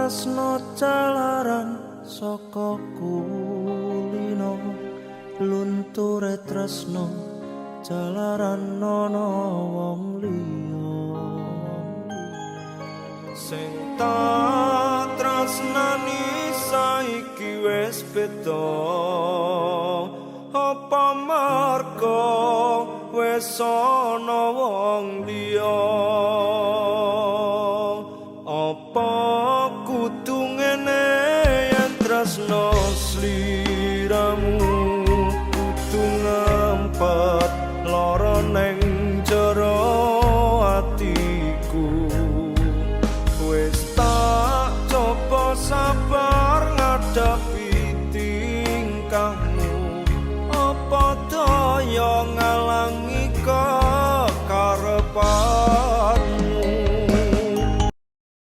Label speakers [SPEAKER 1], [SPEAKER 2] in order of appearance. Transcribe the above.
[SPEAKER 1] tresno jalaran saka kulino lunture tresno jalaran ana wong liya sing tak tresnani saiki wis beda apa marga wis ana wong liya apa